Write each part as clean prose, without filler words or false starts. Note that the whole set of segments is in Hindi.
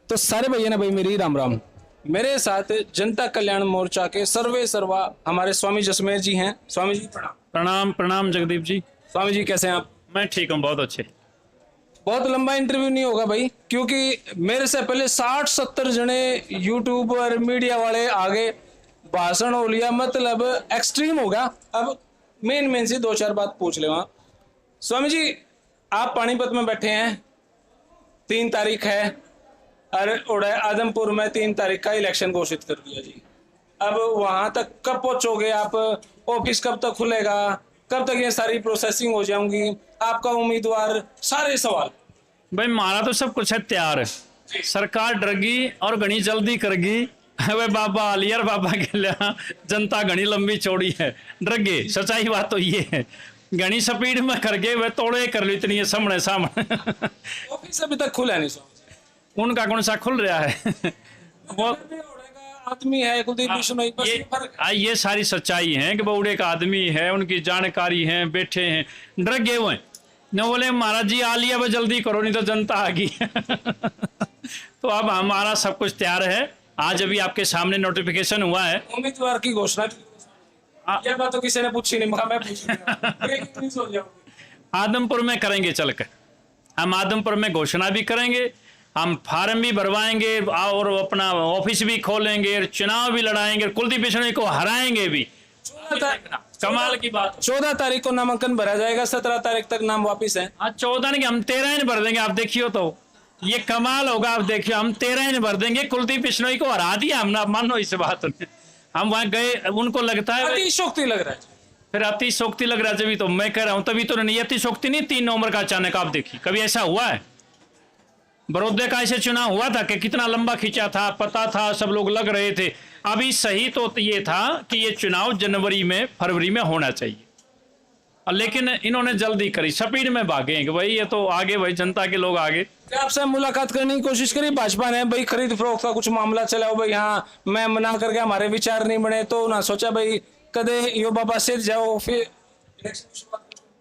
तो सारे भैया ने भाई मेरी राम राम। मेरे साथ जनता कल्याण मोर्चा के सर्वे सर्वा हमारे स्वामी जसमेर जी हैं। स्वामी जी प्रणाम। प्रणाम प्रणाम जगदीप जी। स्वामी जी कैसे हैं आप? मैं ठीक हूँ, बहुत अच्छे। बहुत लंबा इंटरव्यू नहीं होगा भाई, क्योंकि मेरे से पहले 60-70 जने यूट्यूब और मीडिया वाले आगे भाषण हो लिया, मतलब एक्सट्रीम होगा। अब मेन से 2-4 बात पूछ ले। वहां स्वामी जी, आप पानीपत में बैठे हैं, 3 तारीख है, और आदमपुर में 3 तारीख का इलेक्शन घोषित कर दिया जी। अब वहां तक कब पहुंचोगे आप? ऑफिस कब तक खुलेगा? कब तक ये सारी प्रोसेसिंग हो जाऊंगी? आपका उम्मीदवार, सारे सवाल। भाई मारा तो सब कुछ है तैयार है, सरकार डरगी और घनी जल्दी करगी। वे बाबा आलियर बाबा के लिया जनता घनी लंबी चौड़ी है, डरगे। सच्चाई बात तो ये है, घनी स्पीड में करके वे तोड़े कर ली इतनी सामने सामने। ऑफिस अभी तक खुला नहीं स्वामी जी। उनका कौन सा खुल रहा है? वो आदमी है कुलदीप बिश्नोई, बस ये फर्क है। ये सारी सच्चाई है कि बउड़े का आदमी है, उनकी जानकारी है, बैठे हैं, डर गए हुए। न बोले महाराज जी आ लिया, वो जल्दी करो नहीं तो जनता आ गई। तो अब हमारा सब कुछ तैयार है। आज अभी आपके सामने नोटिफिकेशन हुआ है उम्मीदवार की घोषणा। ये बात तो किसी ने पूछी नहीं, मैं पूछ आदमपुर में करेंगे चलकर। हम आदमपुर में घोषणा भी करेंगे, हम फार्म भी भरवाएंगे और अपना ऑफिस भी खोलेंगे, चुनाव भी लड़ाएंगे, कुलदीप बिश्नोई को हराएंगे भी। कमाल की बात। 14 तारीख को नामांकन भरा जाएगा, 17 तारीख तक नाम वापिस है। आज 14 नहीं, हम 13 भर देंगे। आप देखियो तो ये कमाल होगा। आप देखियो, हम 13 भर देंगे। कुलदीप बिश्नोई को हरा दिया हमने, मानो इस बात में। हम वहां गए, उनको लगता है अतिशोक्ति लग रहा है। फिर अतिशोक्ति लग रहा है, जब तो मैं कह रहा हूं तभी तो नहीं। अतिशोक्ति नहीं, 3 नवंबर का अचानक आप देखिए, कभी ऐसा हुआ है? बड़ौदे का ऐसे चुनाव हुआ था कि कितना लंबा खींचा था, पता था, सब लोग लग रहे थे। अभी सही तो ये था कि ये चुनाव जनवरी में फरवरी में होना चाहिए, लेकिन इन्होंने जल्दी करी, स्पीड में भागे कि भाई ये तो आगे, भाई जनता के लोग आगे। क्या आपसे मुलाकात करने की कोशिश करी भाजपा ने? भाई खरीद फरोख्त का कुछ मामला चला हो भाई, हाँ मैं मना करके हमारे विचार नहीं बने, तो ना सोचा भाई कदे यो बाबा सिर जाओ फिर।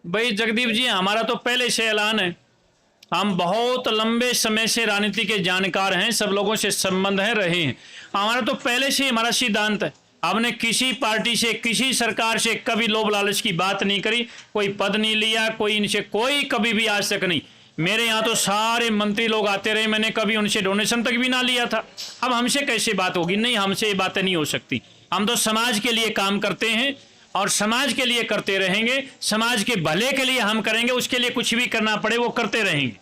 भाई जगदीप जी, हमारा तो पहले से ऐलान है, हम बहुत लंबे समय से राजनीति के जानकार हैं, सब लोगों से संबंध है रहे हैं। हमारा तो पहले से हमारा सिद्धांत है, हमने किसी पार्टी से, किसी सरकार से कभी लोभ लालच की बात नहीं करी, कोई पद नहीं लिया, कोई इनसे कोई कभी भी आज तक नहीं। मेरे यहाँ तो सारे मंत्री लोग आते रहे, मैंने कभी उनसे डोनेशन तक भी ना लिया था। अब हमसे कैसे बात होगी? नहीं, हमसे ये बातें नहीं हो सकती। हम तो समाज के लिए काम करते हैं और समाज के लिए करते रहेंगे, समाज के भले के लिए हम करेंगे, उसके लिए कुछ भी करना पड़े वो करते रहेंगे।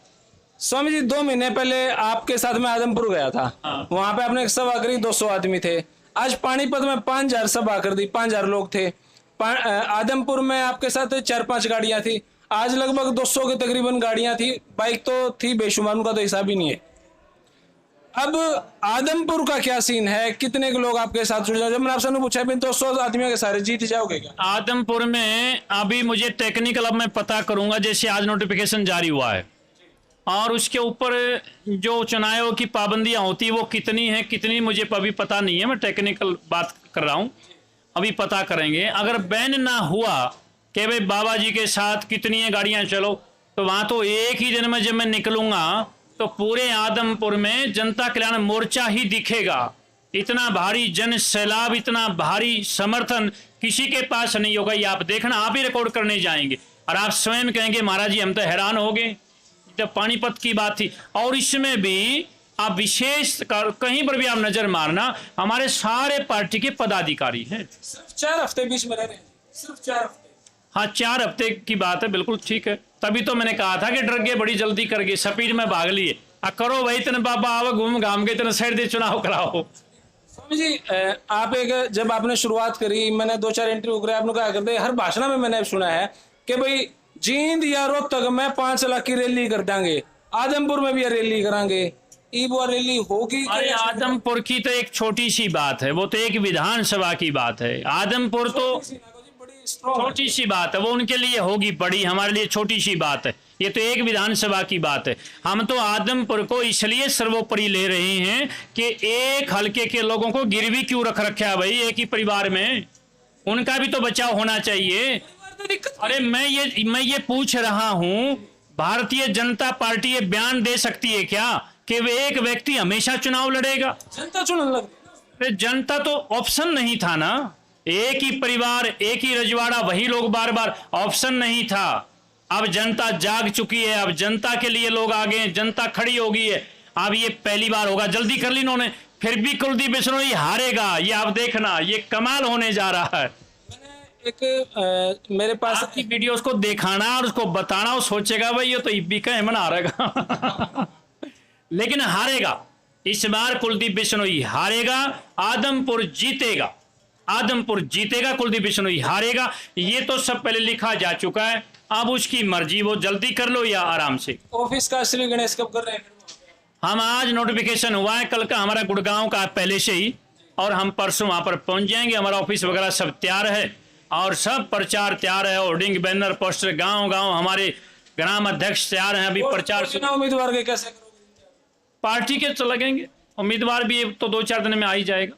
स्वामी जी, 2 महीने पहले आपके साथ में आदमपुर गया था। वहां पे आपने एक सभा करी, 200 आदमी थे। आज पानीपत में 5000 सभा कर दी, 5000 लोग थे। आदमपुर में आपके साथ 4-5 गाड़ियां थी, आज लगभग 200 के तकरीबन गाड़ियां थी, बाइक तो थी बेशुमार, उनका तो हिसाब ही नहीं है। अब आदमपुर का क्या सीन है? कितने के लोग आपके साथ जुड़ जाए? जब मैंने आपसे पूछा 200 आदमियों के सारे जीत जाओगे क्या? आदमपुर में अभी मुझे टेक्निकल, अब मैं पता करूंगा, जैसे आज नोटिफिकेशन जारी हुआ है और उसके ऊपर जो चुनाव की पाबंदियां होती है वो कितनी है कितनी मुझे अभी पता नहीं है। मैं टेक्निकल बात कर रहा हूं, अभी पता करेंगे। अगर बैन ना हुआ कि भाई बाबा जी के साथ कितनी गाड़ियां चलो, तो वहां तो एक ही दिन में जब मैं निकलूंगा तो पूरे आदमपुर में जनता कल्याण मोर्चा ही दिखेगा। इतना भारी जन सैलाब, इतना भारी समर्थन किसी के पास नहीं होगा। ये आप देखना, आप ही रिकॉर्ड करने जाएंगे और आप स्वयं कहेंगे महाराज जी हम तो हैरान हो गए। जब पानीपत की बात थी, और इसमें भी आप विशेष कहीं पर भी आप नजर मारना, हमारे सारे पार्टी के पदाधिकारी हैं। सिर्फ 4 हफ्ते बीच में रह रहे हैं, सिर्फ 4 हफ्ते। हाँ, 4 हफ्ते की बात है, बिल्कुल ठीक है। तभी तो मैंने कहा था कि डर गए, बड़ी जल्दी कर गए, स्पीड में भाग लिए। करो भाई, इतने बाबा आओ, घूम घाम के इतने साइड दे चुनाव कराओ। स्वामी जी, आप जब आपने शुरुआत करी, मैंने 2-4 इंटरव्यू करे, आपने कहा करते, हर भाषण में मैंने सुना है कि भाई जींद या रोहतक में 5 लाख की रैली कर देंगे, आदमपुर में भी रैली करांगे। वो रैली होगी? अरे आदमपुर की तो एक छोटी सी बात है, वो तो एक विधानसभा की बात है। आदमपुर तो छोटी सी बात है, वो उनके लिए होगी बड़ी, हमारे लिए छोटी सी बात है। ये तो एक विधानसभा की बात है। हम तो आदमपुर को इसलिए सर्वोपरि ले रहे हैं कि एक हलके के लोगों को गिरवी क्यों रख रखा है भाई, एक ही परिवार में, उनका भी तो बचाव होना चाहिए। अरे मैं ये पूछ रहा हूं, भारतीय जनता पार्टी ये बयान दे सकती है क्या कि वे एक व्यक्ति हमेशा चुनाव लड़ेगा? जनता चुनने लग गई। अरे जनता तो ऑप्शन नहीं था ना, एक ही परिवार, एक ही रजवाड़ा, वही लोग बार बार, ऑप्शन नहीं था। अब जनता जाग चुकी है, अब जनता के लिए लोग आ गए हैं, जनता खड़ी हो गई है। अब ये पहली बार होगा, जल्दी कर ली इन्होंने, फिर भी कुलदीप बिश्नोई हारेगा, ये आप देखना, ये कमाल होने जा रहा है। एक मेरे पास आपकी वीडियोस को दिखाना और उसको बताना, वो सोचेगा भाई ये तो इब्बी का हेमन हारेगा लेकिन हारेगा इस बार, कुलदीप बिश्नोई हारेगा, आदमपुर जीतेगा, आदमपुर जीतेगा, कुलदीप बिश्नोई हारेगा। ये तो सब पहले लिखा जा चुका है, अब उसकी मर्जी, वो जल्दी कर लो या आराम से। ऑफिस का श्री गणेश कब कर रहे हैं? हम आज नोटिफिकेशन हुआ है, कल का हमारा गुड़गांव का पहले से ही, और हम परसों वहां पर पहुंच जाएंगे। हमारा ऑफिस वगैरह सब तैयार है और सब प्रचार तैयार है, होर्डिंग, बैनर, पोस्टर, गांव गांव हमारे ग्राम अध्यक्ष तैयार हैं। अभी प्रचार चुनाव उम्मीदवार के कैसे करोगे? पार्टी के तो लगेंगे, उम्मीदवार भी तो 2-4 दिन में आ ही जाएगा।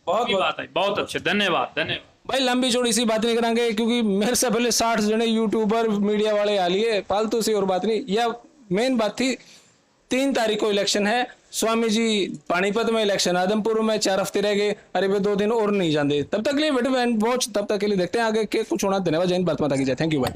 बहुत बात है, बहुत अच्छे, धन्यवाद धन्यवाद। भाई लंबी चौड़ी सी बात नहीं करांगे, क्योंकि मेरे से पहले 60 जने यूट्यूबर मीडिया वाले आ लिए, फालतू सी और बात नहीं। यह मेन बात थी, 3 तारीख को इलेक्शन है, स्वामी जी पानीपत में इलेक्शन, आदमपुर में 4 हफ्ते रह गए, अरे वे 2 दिन और नहीं जाते। तब तक के लिए वीडियो वॉच, तब तक के लिए देखते हैं आगे के कुछ होना। धन्यवाद, जय हिंद, भारत माता की जय। थैंक यू भाई।